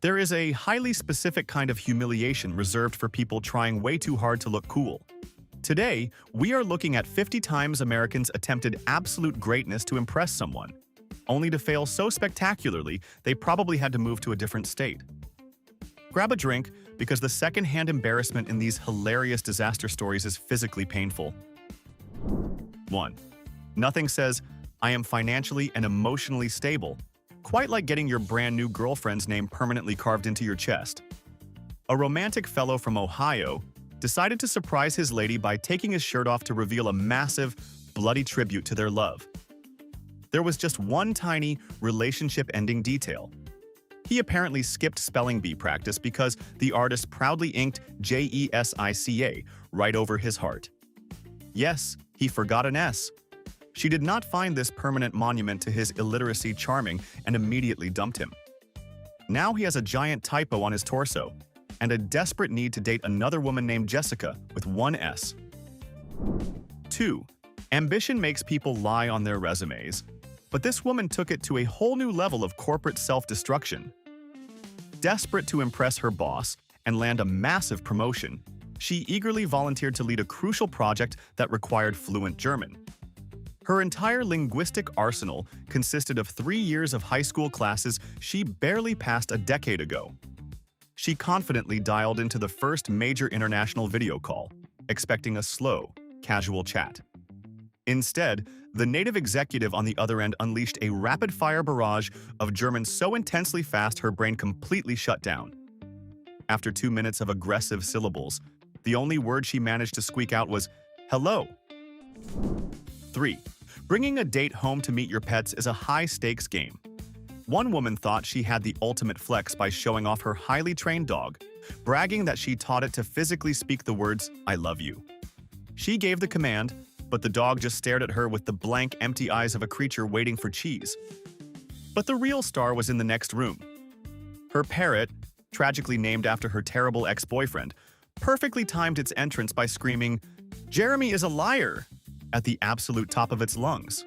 There is a highly specific kind of humiliation reserved for people trying way too hard to look cool. Today, we are looking at 50 times Americans attempted absolute greatness to impress someone, only to fail so spectacularly they probably had to move to a different state. Grab a drink, because the second-hand embarrassment in these hilarious disaster stories is physically painful. 1. Nothing says, "I am financially and emotionally stable," quite like getting your brand new girlfriend's name permanently carved into your chest. A romantic fellow from Ohio decided to surprise his lady by taking his shirt off to reveal a massive, bloody tribute to their love. There was just one tiny, relationship-ending detail. He apparently skipped spelling bee practice because the artist proudly inked JESICA right over his heart. Yes, he forgot an S. She did not find this permanent monument to his illiteracy charming and immediately dumped him. Now he has a giant typo on his torso and a desperate need to date another woman named Jessica with one S. 2. Ambition makes people lie on their resumes, but this woman took it to a whole new level of corporate self-destruction. Desperate to impress her boss and land a massive promotion, she eagerly volunteered to lead a crucial project that required fluent German. Her entire linguistic arsenal consisted of 3 years of high school classes she barely passed a decade ago. She confidently dialed into the first major international video call, expecting a slow, casual chat. Instead, the native executive on the other end unleashed a rapid-fire barrage of German so intensely fast her brain completely shut down. After 2 minutes of aggressive syllables, the only word she managed to squeak out was, "Hello." 3. Bringing a date home to meet your pets is a high-stakes game. One woman thought she had the ultimate flex by showing off her highly trained dog, bragging that she taught it to physically speak the words, "I love you." She gave the command, but the dog just stared at her with the blank, empty eyes of a creature waiting for cheese. But the real star was in the next room. Her parrot, tragically named after her terrible ex-boyfriend, perfectly timed its entrance by screaming, "Jeremy is a liar!" at the absolute top of its lungs.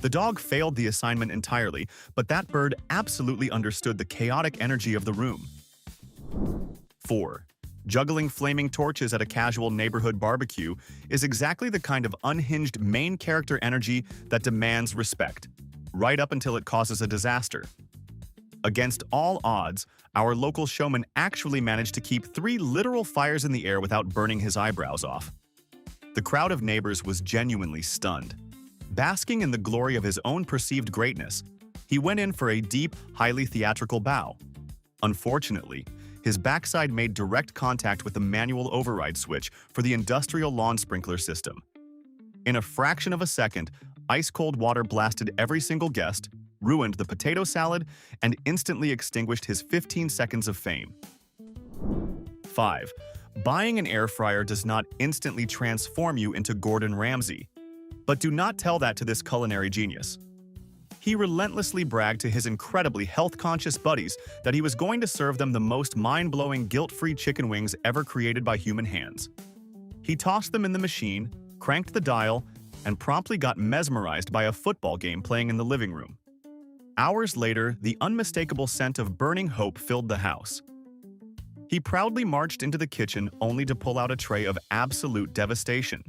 The dog failed the assignment entirely, but that bird absolutely understood the chaotic energy of the room. 4. Juggling flaming torches at a casual neighborhood barbecue is exactly the kind of unhinged main character energy that demands respect, right up until it causes a disaster. Against all odds, our local showman actually managed to keep 3 literal fires in the air without burning his eyebrows off. The crowd of neighbors was genuinely stunned. Basking in the glory of his own perceived greatness, he went in for a deep, highly theatrical bow. Unfortunately, his backside made direct contact with the manual override switch for the industrial lawn sprinkler system. In a fraction of a second, ice-cold water blasted every single guest, ruined the potato salad, and instantly extinguished his 15 seconds of fame. 5. Buying an air fryer does not instantly transform you into Gordon Ramsay. But do not tell that to this culinary genius. He relentlessly bragged to his incredibly health-conscious buddies that he was going to serve them the most mind-blowing, guilt-free chicken wings ever created by human hands. He tossed them in the machine, cranked the dial, and promptly got mesmerized by a football game playing in the living room. Hours later, the unmistakable scent of burning hope filled the house. He proudly marched into the kitchen only to pull out a tray of absolute devastation.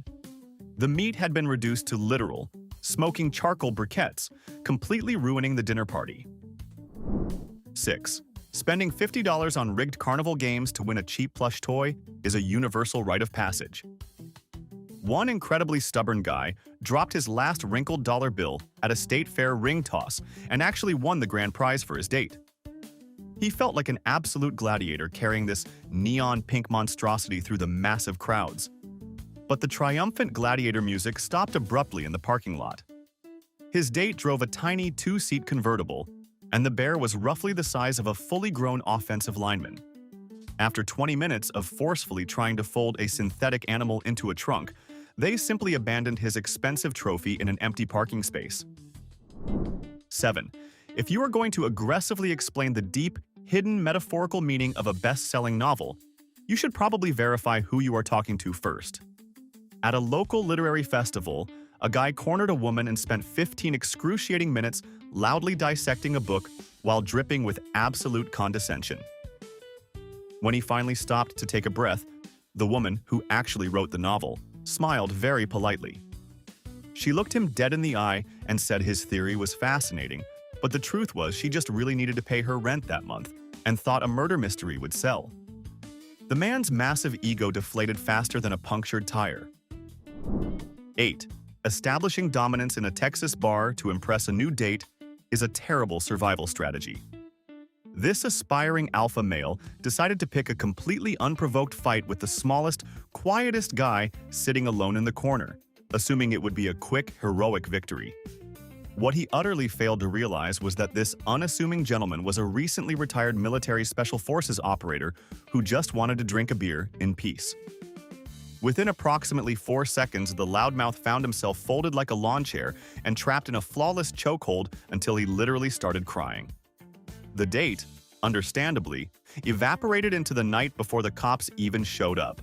The meat had been reduced to literal, smoking charcoal briquettes, completely ruining the dinner party. 6. Spending $50 on rigged carnival games to win a cheap plush toy is a universal rite of passage. One incredibly stubborn guy dropped his last wrinkled dollar bill at a state fair ring toss and actually won the grand prize for his date. He felt like an absolute gladiator carrying this neon pink monstrosity through the massive crowds. But the triumphant gladiator music stopped abruptly in the parking lot. His date drove a tiny 2-seat convertible, and the bear was roughly the size of a fully grown offensive lineman. After 20 minutes of forcefully trying to fold a synthetic animal into a trunk, they simply abandoned his expensive trophy in an empty parking space. 7. If you are going to aggressively explain the deep, hidden metaphorical meaning of a best-selling novel, you should probably verify who you are talking to first. At a local literary festival, a guy cornered a woman and spent 15 excruciating minutes loudly dissecting a book while dripping with absolute condescension. When he finally stopped to take a breath, the woman, who actually wrote the novel, smiled very politely. She looked him dead in the eye and said his theory was fascinating, but the truth was she just really needed to pay her rent that month and thought a murder mystery would sell. The man's massive ego deflated faster than a punctured tire. 8. Establishing dominance in a Texas bar to impress a new date is a terrible survival strategy. This aspiring alpha male decided to pick a completely unprovoked fight with the smallest, quietest guy sitting alone in the corner, assuming it would be a quick, heroic victory. What he utterly failed to realize was that this unassuming gentleman was a recently retired military special forces operator who just wanted to drink a beer in peace. Within approximately 4 seconds, the loudmouth found himself folded like a lawn chair and trapped in a flawless chokehold until he literally started crying. The date, understandably, evaporated into the night before the cops even showed up.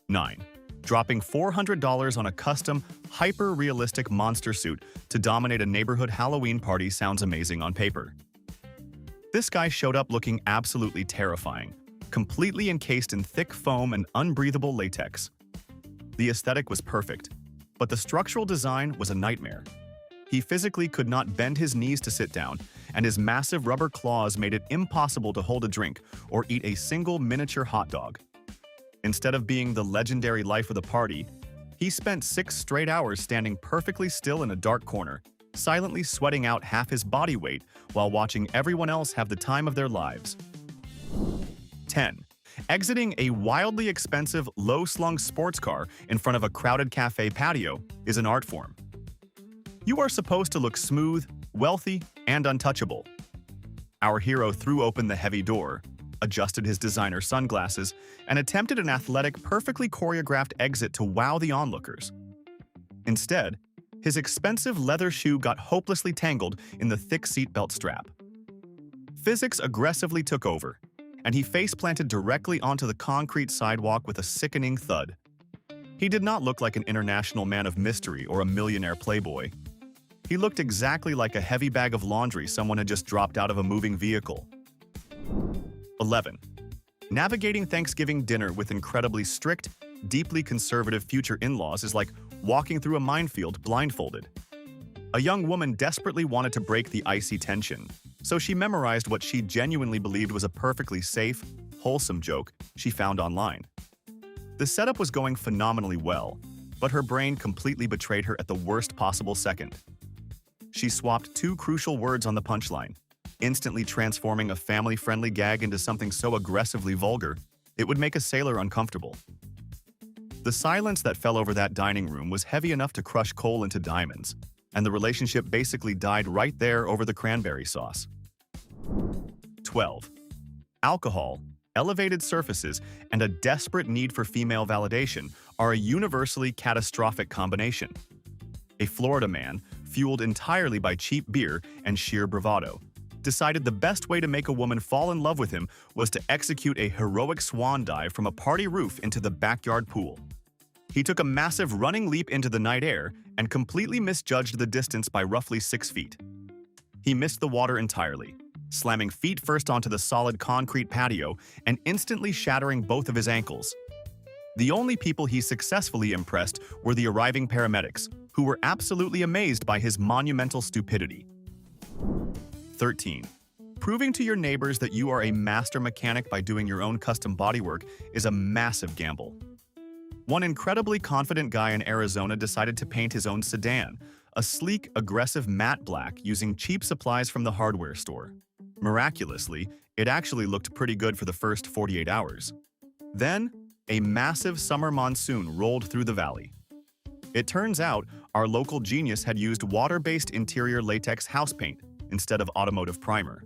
9. Dropping $400 on a custom, hyper-realistic monster suit to dominate a neighborhood Halloween party sounds amazing on paper. This guy showed up looking absolutely terrifying, completely encased in thick foam and unbreathable latex. The aesthetic was perfect, but the structural design was a nightmare. He physically could not bend his knees to sit down, and his massive rubber claws made it impossible to hold a drink or eat a single miniature hot dog. Instead of being the legendary life of the party, he spent 6 straight hours standing perfectly still in a dark corner, silently sweating out half his body weight while watching everyone else have the time of their lives. 10. Exiting a wildly expensive, low-slung sports car in front of a crowded cafe patio is an art form. You are supposed to look smooth, wealthy, and untouchable. Our hero threw open the heavy door, adjusted his designer sunglasses, and attempted an athletic, perfectly choreographed exit to wow the onlookers. Instead, his expensive leather shoe got hopelessly tangled in the thick seatbelt strap. Physics aggressively took over, and he face-planted directly onto the concrete sidewalk with a sickening thud. He did not look like an international man of mystery or a millionaire playboy. He looked exactly like a heavy bag of laundry someone had just dropped out of a moving vehicle. 11. Navigating Thanksgiving dinner with incredibly strict, deeply conservative future in-laws is like walking through a minefield blindfolded. A young woman desperately wanted to break the icy tension, so she memorized what she genuinely believed was a perfectly safe, wholesome joke she found online. The setup was going phenomenally well, but her brain completely betrayed her at the worst possible second. She swapped 2 crucial words on the punchline, instantly transforming a family-friendly gag into something so aggressively vulgar, it would make a sailor uncomfortable. The silence that fell over that dining room was heavy enough to crush coal into diamonds, and the relationship basically died right there over the cranberry sauce. 12. Alcohol, elevated surfaces, and a desperate need for female validation are a universally catastrophic combination. A Florida man, fueled entirely by cheap beer and sheer bravado, decided the best way to make a woman fall in love with him was to execute a heroic swan dive from a party roof into the backyard pool. He took a massive running leap into the night air and completely misjudged the distance by roughly 6 feet. He missed the water entirely, slamming feet first onto the solid concrete patio and instantly shattering both of his ankles. The only people he successfully impressed were the arriving paramedics, who were absolutely amazed by his monumental stupidity. 13. Proving to your neighbors that you are a master mechanic by doing your own custom bodywork is a massive gamble. One incredibly confident guy in Arizona decided to paint his own sedan, a sleek, aggressive matte black using cheap supplies from the hardware store. Miraculously, it actually looked pretty good for the first 48 hours. Then, a massive summer monsoon rolled through the valley. It turns out, our local genius had used water-based interior latex house paint instead of automotive primer.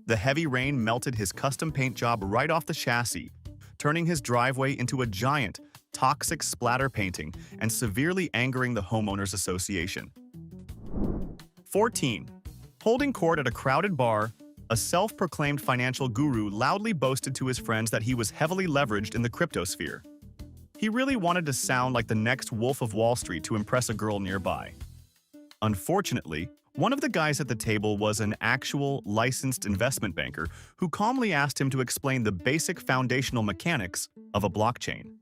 The heavy rain melted his custom paint job right off the chassis, turning his driveway into a giant, toxic splatter painting and severely angering the homeowners association. 14. Holding court at a crowded bar, a self-proclaimed financial guru loudly boasted to his friends that he was heavily leveraged in the cryptosphere. He really wanted to sound like the next Wolf of Wall Street to impress a girl nearby. Unfortunately, one of the guys at the table was an actual licensed investment banker who calmly asked him to explain the basic foundational mechanics of a blockchain.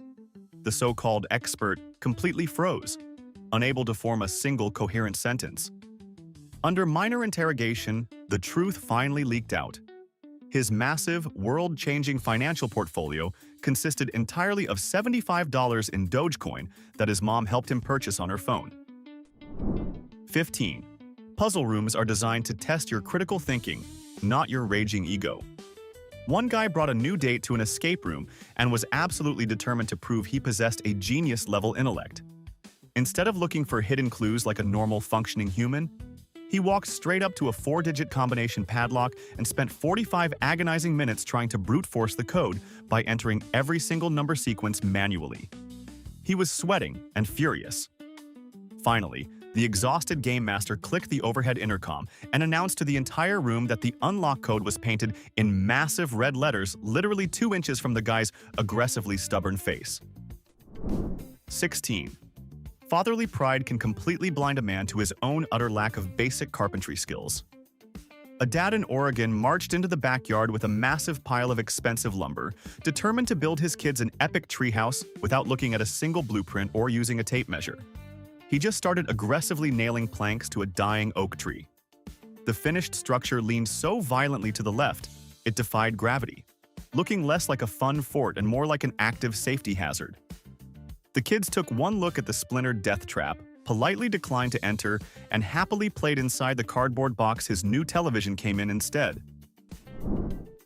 The so-called expert completely froze, unable to form a single coherent sentence. Under minor interrogation, the truth finally leaked out. His massive, world-changing financial portfolio consisted entirely of $75 in Dogecoin that his mom helped him purchase on her phone. 15. Puzzle rooms are designed to test your critical thinking, not your raging ego. One guy brought a new date to an escape room and was absolutely determined to prove he possessed a genius-level intellect. Instead of looking for hidden clues like a normal functioning human, he walked straight up to a 4-digit combination padlock and spent 45 agonizing minutes trying to brute force the code by entering every single number sequence manually. He was sweating and furious. Finally, the exhausted game master clicked the overhead intercom and announced to the entire room that the unlock code was painted in massive red letters literally 2 inches from the guy's aggressively stubborn face. 16. Fatherly pride can completely blind a man to his own utter lack of basic carpentry skills. A dad in Oregon marched into the backyard with a massive pile of expensive lumber, determined to build his kids an epic treehouse without looking at a single blueprint or using a tape measure. He just started aggressively nailing planks to a dying oak tree. The finished structure leaned so violently to the left, it defied gravity, looking less like a fun fort and more like an active safety hazard. The kids took one look at the splintered death trap, politely declined to enter, and happily played inside the cardboard box his new television came in instead.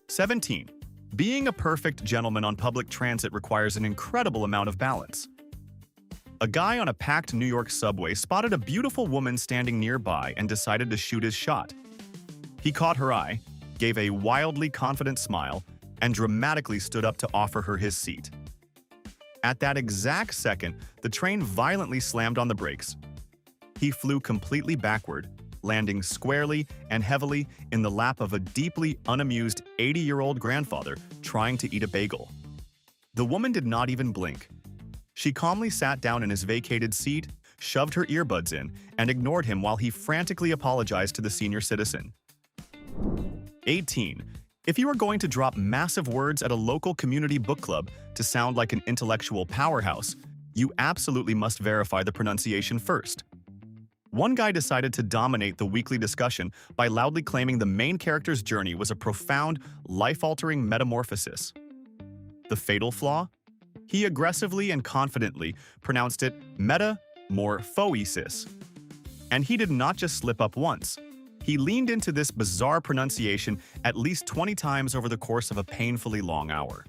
17. Being a perfect gentleman on public transit requires an incredible amount of balance. A guy on a packed New York subway spotted a beautiful woman standing nearby and decided to shoot his shot. He caught her eye, gave a wildly confident smile, and dramatically stood up to offer her his seat. At that exact second, the train violently slammed on the brakes. He flew completely backward, landing squarely and heavily in the lap of a deeply unamused 80-year-old grandfather trying to eat a bagel. The woman did not even blink. She calmly sat down in his vacated seat, shoved her earbuds in, and ignored him while he frantically apologized to the senior citizen. 18. If you are going to drop massive words at a local community book club to sound like an intellectual powerhouse, you absolutely must verify the pronunciation first. One guy decided to dominate the weekly discussion by loudly claiming the main character's journey was a profound, life-altering metamorphosis. The fatal flaw? He aggressively and confidently pronounced it metamorphosis. And he did not just slip up once. He leaned into this bizarre pronunciation at least 20 times over the course of a painfully long hour.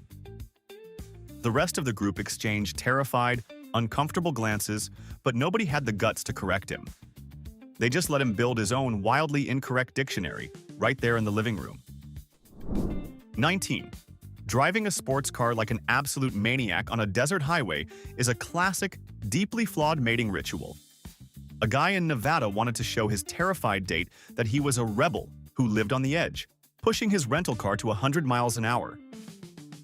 The rest of the group exchanged terrified, uncomfortable glances, but nobody had the guts to correct him. They just let him build his own wildly incorrect dictionary right there in the living room. 19. Driving a sports car like an absolute maniac on a desert highway is a classic, deeply flawed mating ritual. A guy in Nevada wanted to show his terrified date that he was a rebel who lived on the edge, pushing his rental car to 100 miles an hour.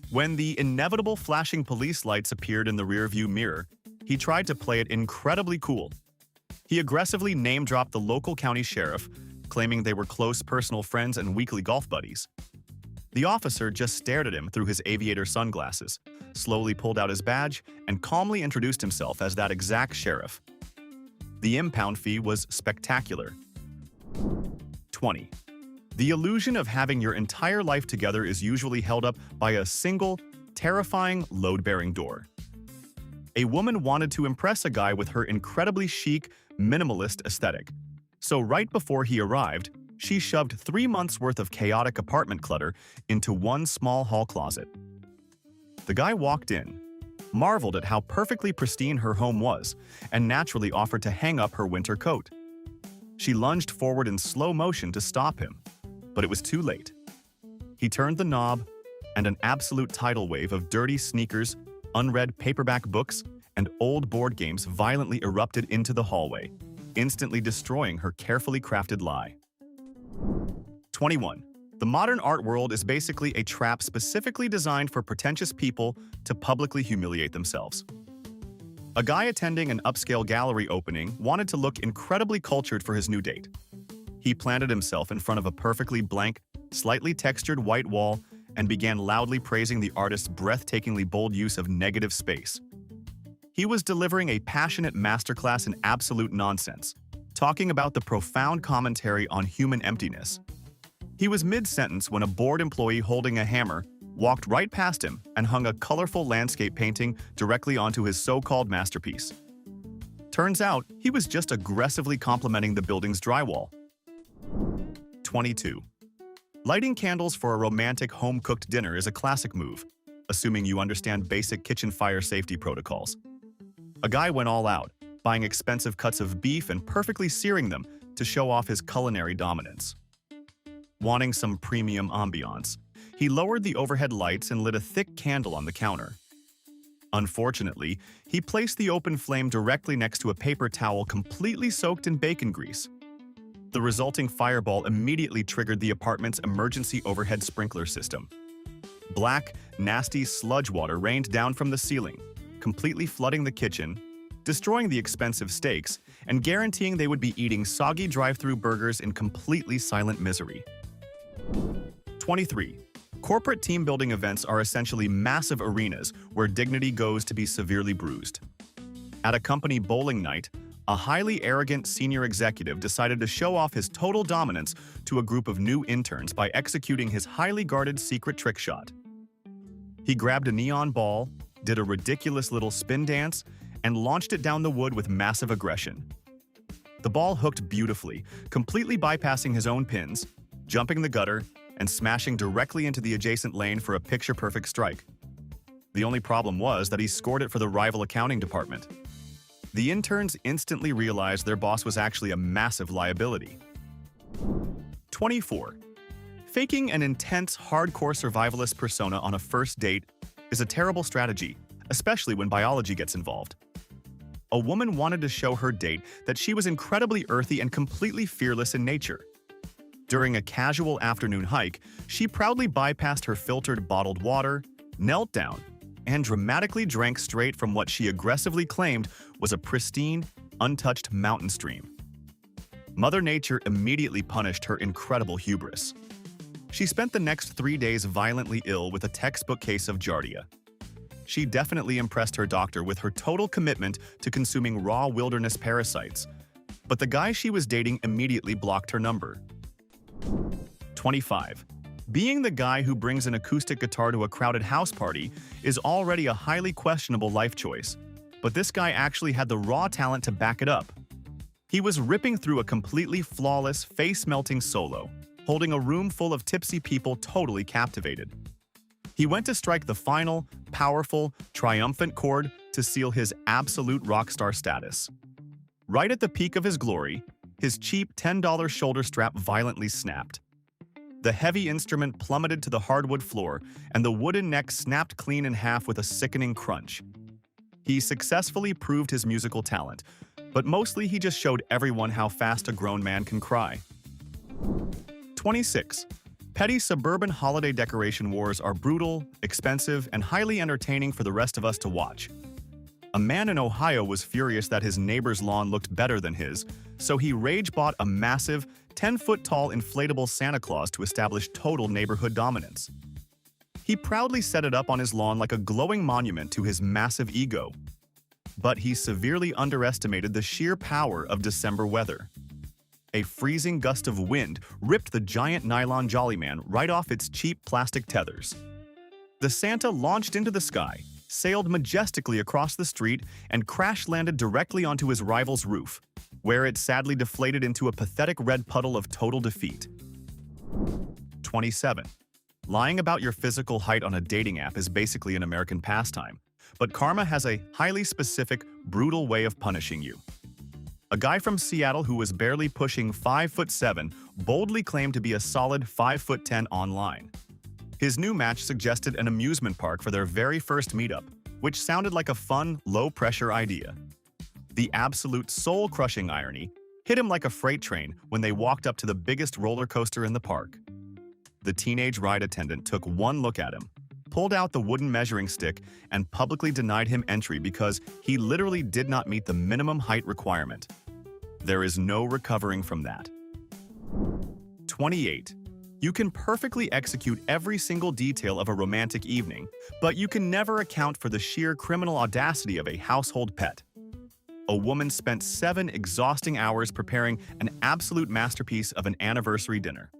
When the inevitable flashing police lights appeared in the rearview mirror, he tried to play it incredibly cool. He aggressively name-dropped the local county sheriff, claiming they were close personal friends and weekly golf buddies. The officer just stared at him through his aviator sunglasses, slowly pulled out his badge, and calmly introduced himself as that exact sheriff. The impound fee was spectacular. 20. The illusion of having your entire life together is usually held up by a single, terrifying, load-bearing door. A woman wanted to impress a guy with her incredibly chic, minimalist aesthetic. So right before he arrived, she shoved 3 months' worth of chaotic apartment clutter into one small hall closet. The guy walked in, marveled at how perfectly pristine her home was, and naturally offered to hang up her winter coat. She lunged forward in slow motion to stop him, but it was too late. He turned the knob, and an absolute tidal wave of dirty sneakers, unread paperback books, and old board games violently erupted into the hallway, instantly destroying her carefully crafted lie. 21. The modern art world is basically a trap specifically designed for pretentious people to publicly humiliate themselves. A guy attending an upscale gallery opening wanted to look incredibly cultured for his new date. He planted himself in front of a perfectly blank, slightly textured white wall and began loudly praising the artist's breathtakingly bold use of negative space. He was delivering a passionate masterclass in absolute nonsense, talking about the profound commentary on human emptiness. He was mid-sentence when a bored employee holding a hammer walked right past him and hung a colorful landscape painting directly onto his so-called masterpiece. Turns out, he was just aggressively complimenting the building's drywall. 22. Lighting candles for a romantic home-cooked dinner is a classic move, assuming you understand basic kitchen fire safety protocols. A guy went all out, buying expensive cuts of beef and perfectly searing them to show off his culinary dominance. Wanting some premium ambiance, he lowered the overhead lights and lit a thick candle on the counter. Unfortunately, he placed the open flame directly next to a paper towel completely soaked in bacon grease. The resulting fireball immediately triggered the apartment's emergency overhead sprinkler system. Black, nasty sludge water rained down from the ceiling, completely flooding the kitchen, destroying the expensive steaks, and guaranteeing they would be eating soggy drive-thru burgers in completely silent misery. 23. Corporate team-building events are essentially massive arenas where dignity goes to be severely bruised. At a company bowling night, a highly arrogant senior executive decided to show off his total dominance to a group of new interns by executing his highly guarded secret trick shot. He grabbed a neon ball, did a ridiculous little spin dance, and launched it down the wood with massive aggression. The ball hooked beautifully, completely bypassing his own pins, jumping the gutter, and smashing directly into the adjacent lane for a picture-perfect strike. The only problem was that he scored it for the rival accounting department. The interns instantly realized their boss was actually a massive liability. 24. Faking an intense, hardcore survivalist persona on a first date is a terrible strategy, especially when biology gets involved. A woman wanted to show her date that she was incredibly earthy and completely fearless in nature. During a casual afternoon hike, she proudly bypassed her filtered bottled water, knelt down, and dramatically drank straight from what she aggressively claimed was a pristine, untouched mountain stream. Mother Nature immediately punished her incredible hubris. She spent the next 3 days violently ill with a textbook case of giardia. She definitely impressed her doctor with her total commitment to consuming raw wilderness parasites, but the guy she was dating immediately blocked her number. 25. Being the guy who brings an acoustic guitar to a crowded house party is already a highly questionable life choice, but this guy actually had the raw talent to back it up. He was ripping through a completely flawless, face-melting solo, holding a room full of tipsy people totally captivated. He went to strike the final, powerful, triumphant chord to seal his absolute rock star status. Right at the peak of his glory, his cheap $10 shoulder strap violently snapped. The heavy instrument plummeted to the hardwood floor, and the wooden neck snapped clean in half with a sickening crunch. He successfully proved his musical talent, but mostly he just showed everyone how fast a grown man can cry. 26. Petty suburban holiday decoration wars are brutal, expensive, and highly entertaining for the rest of us to watch. A man in Ohio was furious that his neighbor's lawn looked better than his, so he rage-bought a massive, 10-foot-tall inflatable Santa Claus to establish total neighborhood dominance. He proudly set it up on his lawn like a glowing monument to his massive ego. But he severely underestimated the sheer power of December weather. A freezing gust of wind ripped the giant nylon Jolly Man right off its cheap plastic tethers. The Santa launched into the sky, sailed majestically across the street, and crash-landed directly onto his rival's roof, where it sadly deflated into a pathetic red puddle of total defeat. 27. Lying about your physical height on a dating app is basically an American pastime, but karma has a highly specific, brutal way of punishing you. A guy from Seattle who was barely pushing 5'7" boldly claimed to be a solid 5'10" online. His new match suggested an amusement park for their very first meetup, which sounded like a fun, low-pressure idea. The absolute soul-crushing irony hit him like a freight train when they walked up to the biggest roller coaster in the park. The teenage ride attendant took one look at him, pulled out the wooden measuring stick and publicly denied him entry because he literally did not meet the minimum height requirement. There is no recovering from that. 28. You can perfectly execute every single detail of a romantic evening, but you can never account for the sheer criminal audacity of a household pet. A woman spent 7 exhausting hours preparing an absolute masterpiece of an anniversary dinner.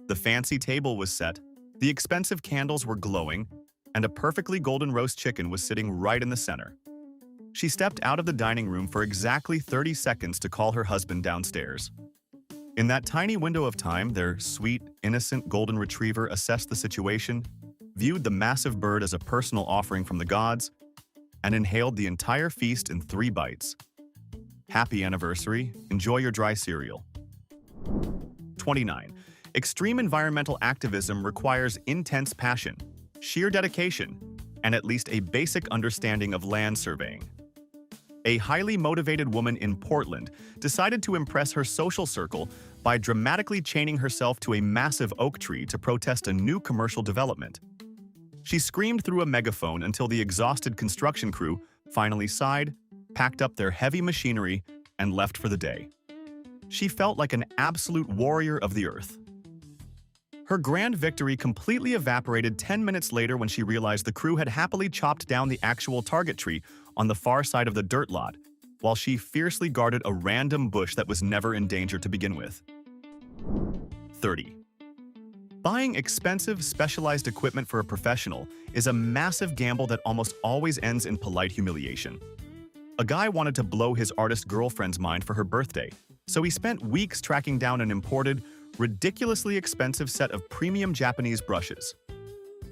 The fancy table was set, the expensive candles were glowing, and a perfectly golden roast chicken was sitting right in the center. She stepped out of the dining room for exactly 30 seconds to call her husband downstairs. In that tiny window of time, their sweet, innocent golden retriever assessed the situation, viewed the massive bird as a personal offering from the gods, and inhaled the entire feast in 3 bites. Happy anniversary. Enjoy your dry cereal. 29. Extreme environmental activism requires intense passion, sheer dedication, and at least a basic understanding of land surveying. A highly motivated woman in Portland decided to impress her social circle by dramatically chaining herself to a massive oak tree to protest a new commercial development. She screamed through a megaphone until the exhausted construction crew finally sighed, packed up their heavy machinery, and left for the day. She felt like an absolute warrior of the earth. Her grand victory completely evaporated 10 minutes later when she realized the crew had happily chopped down the actual target tree on the far side of the dirt lot, while she fiercely guarded a random bush that was never in danger to begin with. 30. Buying expensive, specialized equipment for a professional is a massive gamble that almost always ends in polite humiliation. A guy wanted to blow his artist girlfriend's mind for her birthday, so he spent weeks tracking down an imported, ridiculously expensive set of premium Japanese brushes.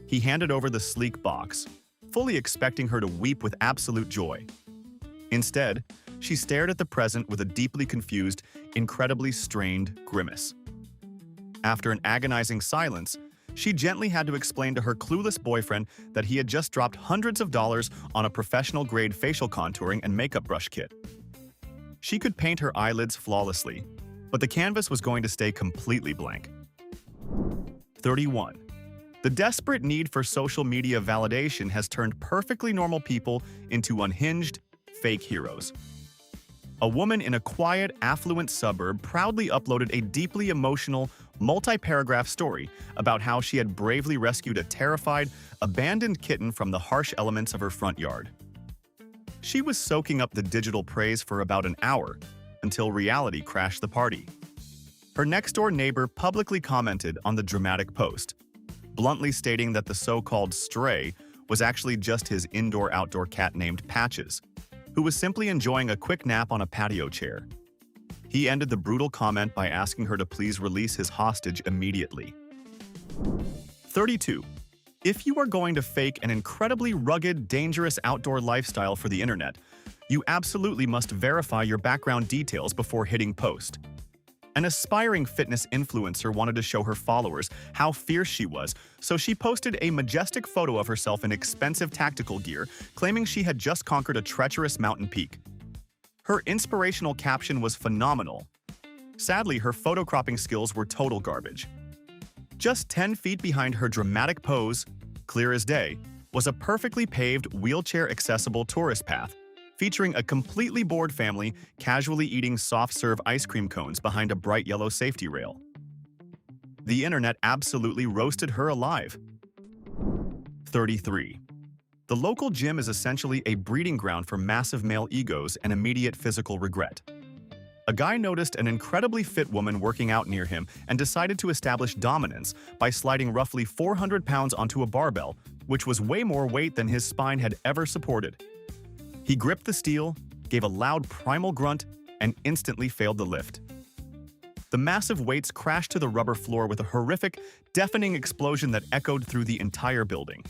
He handed over the sleek box, fully expecting her to weep with absolute joy. Instead, she stared at the present with a deeply confused, incredibly strained grimace. After an agonizing silence, she gently had to explain to her clueless boyfriend that he had just dropped hundreds of dollars on a professional-grade facial contouring and makeup brush kit. She could paint her eyelids flawlessly, but the canvas was going to stay completely blank. 31. The desperate need for social media validation has turned perfectly normal people into unhinged, fake heroes. A woman in a quiet, affluent suburb proudly uploaded a deeply emotional, multi-paragraph story about how she had bravely rescued a terrified, abandoned kitten from the harsh elements of her front yard. She was soaking up the digital praise for about an hour, until reality crashed the party. Her next-door neighbor publicly commented on the dramatic post, bluntly stating that the so-called stray was actually just his indoor-outdoor cat named Patches, who was simply enjoying a quick nap on a patio chair. He ended the brutal comment by asking her to please release his hostage immediately. 32. If you are going to fake an incredibly rugged, dangerous outdoor lifestyle for the internet, you absolutely must verify your background details before hitting post. An aspiring fitness influencer wanted to show her followers how fierce she was, so she posted a majestic photo of herself in expensive tactical gear, claiming she had just conquered a treacherous mountain peak. Her inspirational caption was phenomenal. Sadly, her photo cropping skills were total garbage. Just 10 feet behind her dramatic pose, clear as day, was a perfectly paved, wheelchair-accessible tourist path, featuring a completely bored family casually eating soft-serve ice cream cones behind a bright yellow safety rail. The internet absolutely roasted her alive. 33. The local gym is essentially a breeding ground for massive male egos and immediate physical regret. A guy noticed an incredibly fit woman working out near him and decided to establish dominance by sliding roughly 400 pounds onto a barbell, which was way more weight than his spine had ever supported. He gripped the steel, gave a loud primal grunt, and instantly failed the lift. The massive weights crashed to the rubber floor with a horrific, deafening explosion that echoed through the entire building.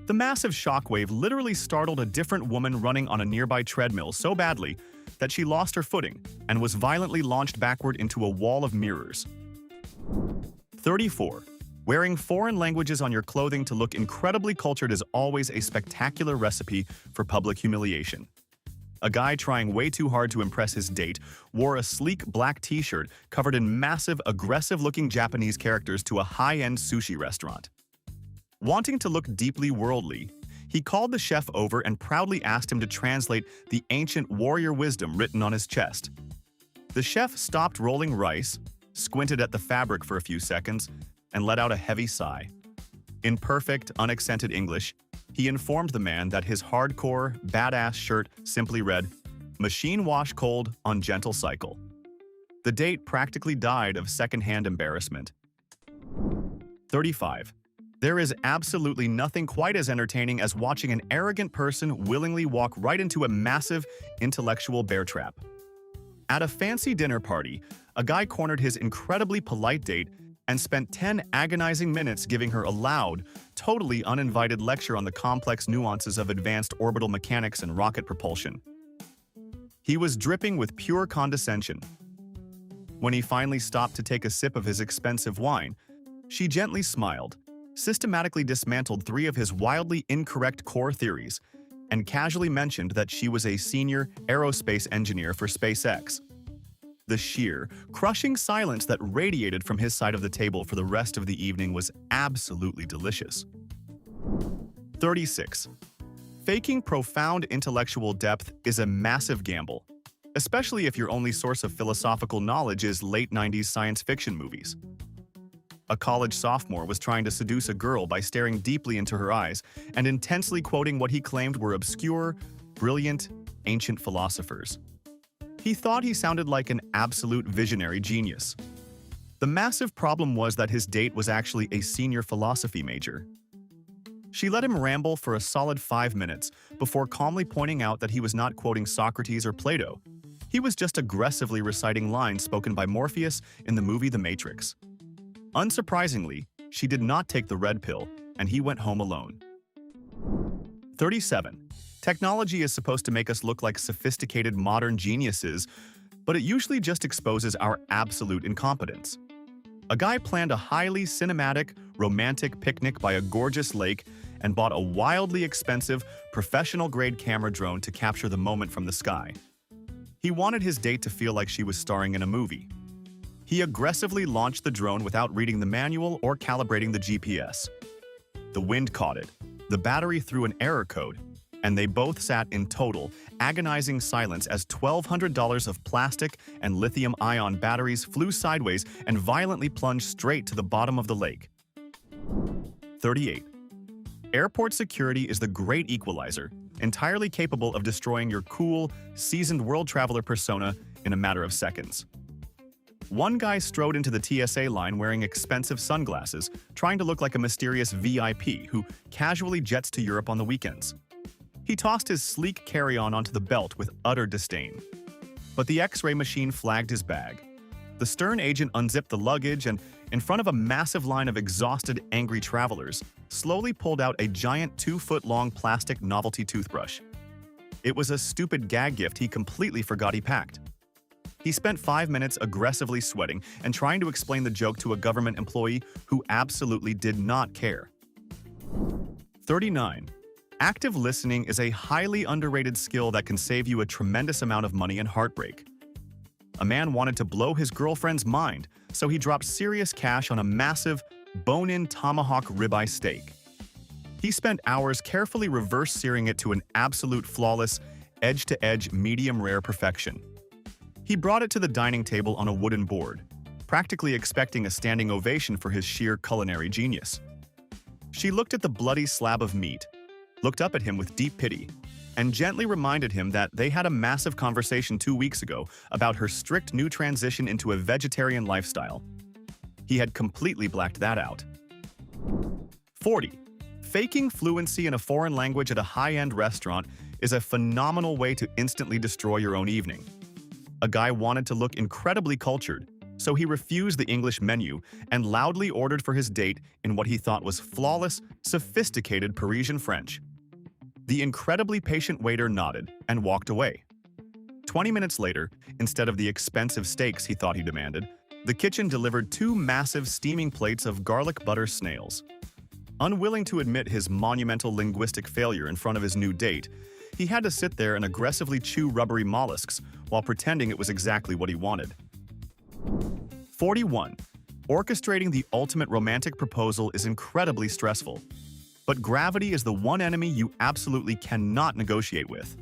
The massive shockwave literally startled a different woman running on a nearby treadmill so badly that she lost her footing and was violently launched backward into a wall of mirrors. 34. Wearing foreign languages on your clothing to look incredibly cultured is always a spectacular recipe for public humiliation. A guy trying way too hard to impress his date wore a sleek black t-shirt covered in massive, aggressive-looking Japanese characters to a high-end sushi restaurant. Wanting to look deeply worldly, he called the chef over and proudly asked him to translate the ancient warrior wisdom written on his chest. The chef stopped rolling rice, squinted at the fabric for a few seconds, and let out a heavy sigh. In perfect, unaccented English, he informed the man that his hardcore, badass shirt simply read, "Machine wash cold on gentle cycle." The date practically died of secondhand embarrassment. 35. There is absolutely nothing quite as entertaining as watching an arrogant person willingly walk right into a massive, intellectual bear trap. At a fancy dinner party, a guy cornered his incredibly polite date and spent 10 agonizing minutes giving her a loud, totally uninvited lecture on the complex nuances of advanced orbital mechanics and rocket propulsion. He was dripping with pure condescension. When he finally stopped to take a sip of his expensive wine, she gently smiled, systematically dismantled 3 of his wildly incorrect core theories, and casually mentioned that she was a senior aerospace engineer for SpaceX. The sheer, crushing silence that radiated from his side of the table for the rest of the evening was absolutely delicious. 36. Faking profound intellectual depth is a massive gamble, especially if your only source of philosophical knowledge is late 90s science fiction movies. A college sophomore was trying to seduce a girl by staring deeply into her eyes and intensely quoting what he claimed were obscure, brilliant, ancient philosophers. He thought he sounded like an absolute visionary genius. The massive problem was that his date was actually a senior philosophy major. She let him ramble for a solid 5 minutes before calmly pointing out that he was not quoting Socrates or Plato. He was just aggressively reciting lines spoken by Morpheus in the movie The Matrix. Unsurprisingly, she did not take the red pill, and he went home alone. 37. Technology is supposed to make us look like sophisticated modern geniuses, but it usually just exposes our absolute incompetence. A guy planned a highly cinematic, romantic picnic by a gorgeous lake and bought a wildly expensive, professional-grade camera drone to capture the moment from the sky. He wanted his date to feel like she was starring in a movie. He aggressively launched the drone without reading the manual or calibrating the GPS. The wind caught it, the battery threw an error code, and they both sat in total, agonizing silence as $1,200 of plastic and lithium-ion batteries flew sideways and violently plunged straight to the bottom of the lake. 38. Airport security is the great equalizer, entirely capable of destroying your cool, seasoned world traveler persona in a matter of seconds. One guy strode into the TSA line wearing expensive sunglasses, trying to look like a mysterious VIP who casually jets to Europe on the weekends. He tossed his sleek carry-on onto the belt with utter disdain. But the X-ray machine flagged his bag. The stern agent unzipped the luggage and, in front of a massive line of exhausted, angry travelers, slowly pulled out a giant 2-foot-long plastic novelty toothbrush. It was a stupid gag gift he completely forgot he packed. He spent 5 minutes aggressively sweating and trying to explain the joke to a government employee who absolutely did not care. 39. Active listening is a highly underrated skill that can save you a tremendous amount of money and heartbreak. A man wanted to blow his girlfriend's mind, so he dropped serious cash on a massive, bone-in tomahawk ribeye steak. He spent hours carefully reverse searing it to an absolute flawless, edge-to-edge medium-rare perfection. He brought it to the dining table on a wooden board, practically expecting a standing ovation for his sheer culinary genius. She looked at the bloody slab of meat, looked up at him with deep pity, and gently reminded him that they had a massive conversation 2 weeks ago about her strict new transition into a vegetarian lifestyle. He had completely blacked that out. 40. Faking fluency in a foreign language at a high-end restaurant is a phenomenal way to instantly destroy your own evening. A guy wanted to look incredibly cultured, so he refused the English menu and loudly ordered for his date in what he thought was flawless, sophisticated Parisian French. The incredibly patient waiter nodded and walked away. 20 minutes later, instead of the expensive steaks he thought he demanded, the kitchen delivered 2 massive steaming plates of garlic butter snails. Unwilling to admit his monumental linguistic failure in front of his new date, he had to sit there and aggressively chew rubbery mollusks while pretending it was exactly what he wanted. 41. Orchestrating the ultimate romantic proposal is incredibly stressful. but gravity is the one enemy you absolutely cannot negotiate with.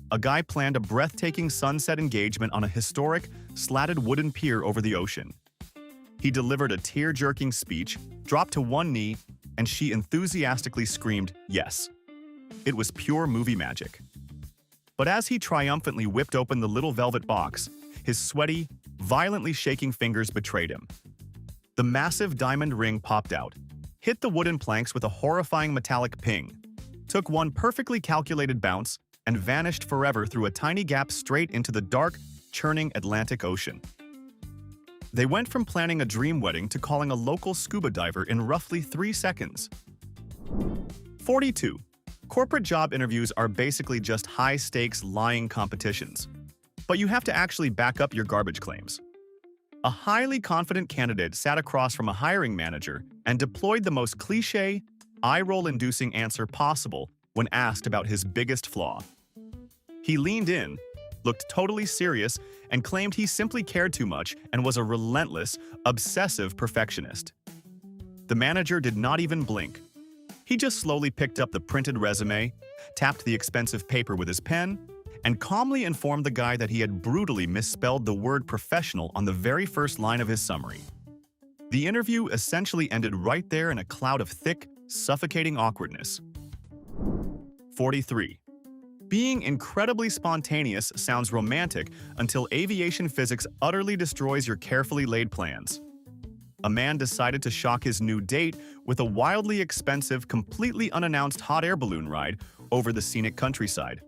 A guy planned a breathtaking sunset engagement on a historic, slatted wooden pier over the ocean. He delivered a tear-jerking speech, dropped to one knee, and she enthusiastically screamed, "Yes." It was pure movie magic. But as he triumphantly whipped open the little velvet box, his sweaty, violently shaking fingers betrayed him. The massive diamond ring popped out, hit the wooden planks with a horrifying metallic ping, took one perfectly calculated bounce, and vanished forever through a tiny gap straight into the dark, churning Atlantic Ocean. They went from planning a dream wedding to calling a local scuba diver in roughly 3 seconds. 42. Corporate job interviews are basically just high-stakes lying competitions. But you have to actually back up your garbage claims. A highly confident candidate sat across from a hiring manager and deployed the most cliché, eye-roll-inducing answer possible when asked about his biggest flaw. He leaned in, looked totally serious, and claimed he simply cared too much and was a relentless, obsessive perfectionist. The manager did not even blink. He just slowly picked up the printed resume, tapped the expensive paper with his pen, and calmly informed the guy that he had brutally misspelled the word professional on the very first line of his summary. The interview essentially ended right there in a cloud of thick, suffocating awkwardness. 43. Being incredibly spontaneous sounds romantic until aviation physics utterly destroys your carefully laid plans. A man decided to shock his new date with a wildly expensive, completely unannounced hot air balloon ride over the scenic countryside.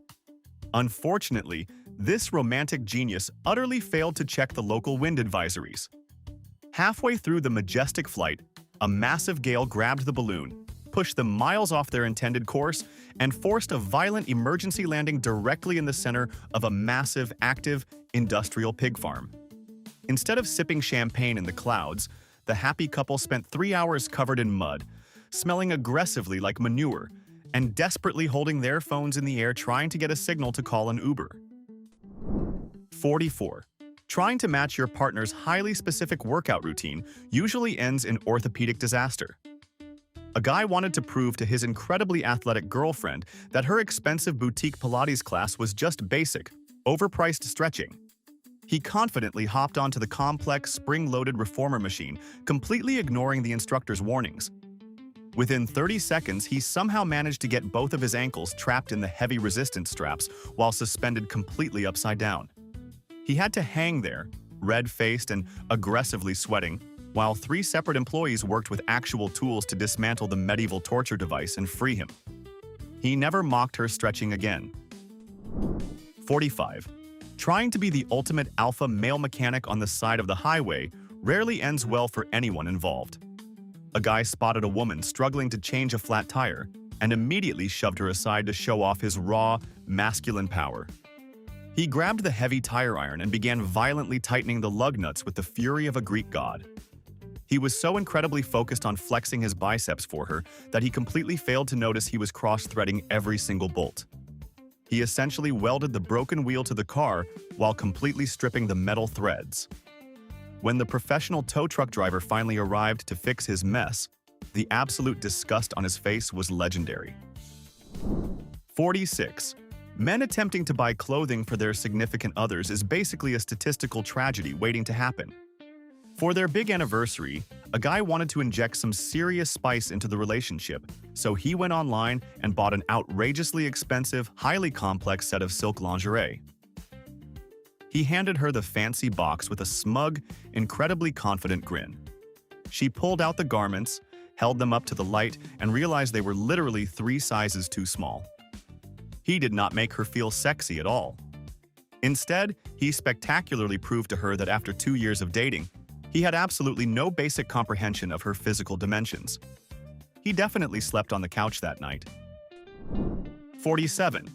Unfortunately, this romantic genius utterly failed to check the local wind advisories. Halfway through the majestic flight, a massive gale grabbed the balloon, pushed them miles off their intended course, and forced a violent emergency landing directly in the center of a massive, active, industrial pig farm. Instead of sipping champagne in the clouds, the happy couple spent 3 hours covered in mud, smelling aggressively like manure, and desperately holding their phones in the air trying to get a signal to call an Uber. 44. Trying to match your partner's highly specific workout routine usually ends in orthopedic disaster. A guy wanted to prove to his incredibly athletic girlfriend that her expensive boutique Pilates class was just basic, overpriced stretching. He confidently hopped onto the complex, spring-loaded reformer machine, completely ignoring the instructor's warnings. Within 30 seconds, he somehow managed to get both of his ankles trapped in the heavy resistance straps while suspended completely upside down. He had to hang there, red-faced and aggressively sweating, while 3 separate employees worked with actual tools to dismantle the medieval torture device and free him. He never mocked her stretching again. 45. Trying to be the ultimate alpha male mechanic on the side of the highway rarely ends well for anyone involved. A guy spotted a woman struggling to change a flat tire and immediately shoved her aside to show off his raw, masculine power. He grabbed the heavy tire iron and began violently tightening the lug nuts with the fury of a Greek god. He was so incredibly focused on flexing his biceps for her that he completely failed to notice he was cross-threading every single bolt. He essentially welded the broken wheel to the car while completely stripping the metal threads. When the professional tow truck driver finally arrived to fix his mess, the absolute disgust on his face was legendary. 46. Men attempting to buy clothing for their significant others is basically a statistical tragedy waiting to happen. For their big anniversary, a guy wanted to inject some serious spice into the relationship, so he went online and bought an outrageously expensive, highly complex set of silk lingerie. He handed her the fancy box with a smug, incredibly confident grin. She pulled out the garments, held them up to the light, and realized they were literally 3 sizes too small. He did not make her feel sexy at all. Instead, he spectacularly proved to her that after 2 years of dating, he had absolutely no basic comprehension of her physical dimensions. He definitely slept on the couch that night. 47.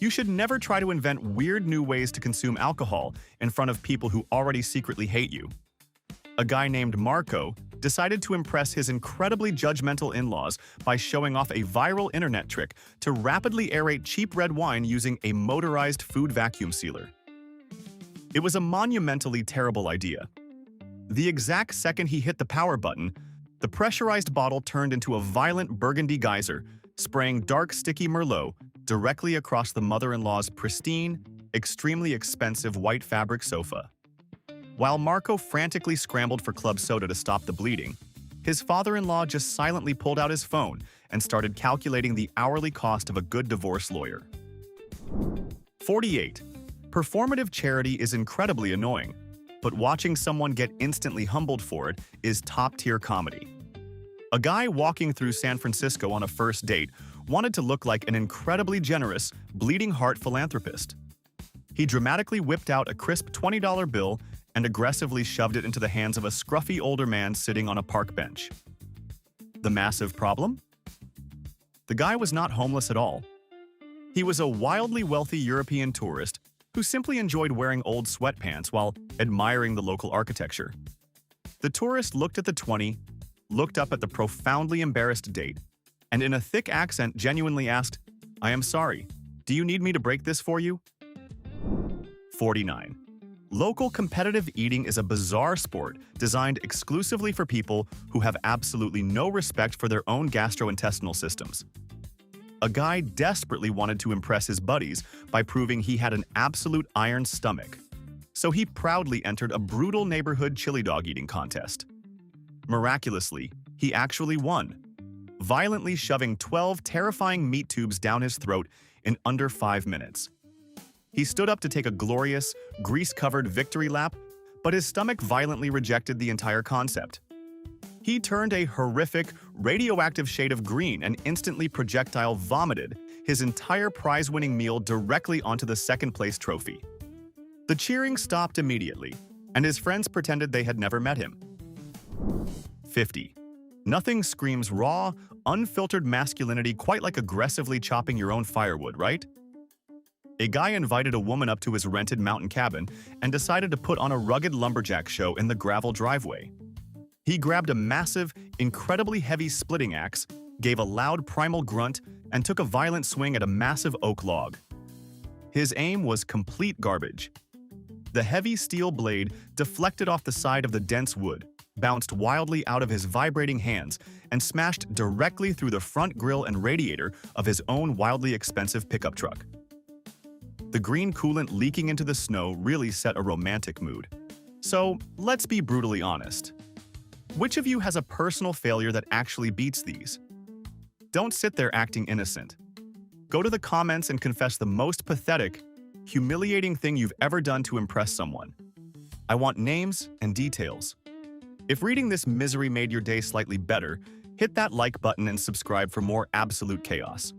You should never try to invent weird new ways to consume alcohol in front of people who already secretly hate you. A guy named Marco decided to impress his incredibly judgmental in-laws by showing off a viral internet trick to rapidly aerate cheap red wine using a motorized food vacuum sealer. It was a monumentally terrible idea. The exact second he hit the power button, The pressurized bottle turned into a violent burgundy geyser, spraying dark, sticky Merlot directly across the mother-in-law's pristine, extremely expensive white fabric sofa. While Marco frantically scrambled for club soda to stop the bleeding, his father-in-law just silently pulled out his phone and started calculating the hourly cost of a good divorce lawyer. 48. Performative charity is incredibly annoying, but watching someone get instantly humbled for it is top-tier comedy. A guy walking through San Francisco on a first date wanted to look like an incredibly generous, bleeding heart philanthropist. He dramatically whipped out a crisp $20 bill and aggressively shoved it into the hands of a scruffy older man sitting on a park bench. The massive problem? The guy was not homeless at all. He was a wildly wealthy European tourist who simply enjoyed wearing old sweatpants while admiring the local architecture. The tourist looked at the 20, looked up at the profoundly embarrassed date, and in a thick accent genuinely asked, "I am sorry, do you need me to break this for you?" 49. Local competitive eating is a bizarre sport designed exclusively for people who have absolutely no respect for their own gastrointestinal systems. A guy desperately wanted to impress his buddies by proving he had an absolute iron stomach, so he proudly entered a brutal neighborhood chili dog eating contest. Miraculously, he actually won, violently shoving 12 terrifying meat tubes down his throat in under 5 minutes. He stood up to take a glorious, grease-covered victory lap, but his stomach violently rejected the entire concept. He turned a horrific, radioactive shade of green and instantly projectile vomited his entire prize-winning meal directly onto the second-place trophy. The cheering stopped immediately, and his friends pretended they had never met him. 50. Nothing screams raw, unfiltered masculinity quite like aggressively chopping your own firewood, right? A guy invited a woman up to his rented mountain cabin and decided to put on a rugged lumberjack show in the gravel driveway. He grabbed a massive, incredibly heavy splitting axe, gave a loud primal grunt, and took a violent swing at a massive oak log. His aim was complete garbage. The heavy steel blade deflected off the side of the dense wood, bounced wildly out of his vibrating hands, and smashed directly through the front grille and radiator of his own wildly expensive pickup truck. The green coolant leaking into the snow really set a romantic mood. So, let's be brutally honest. Which of you has a personal failure that actually beats these? Don't sit there acting innocent. Go to the comments and confess the most pathetic, humiliating thing you've ever done to impress someone. I want names and details. If reading this misery made your day slightly better, hit that like button and subscribe for more absolute chaos.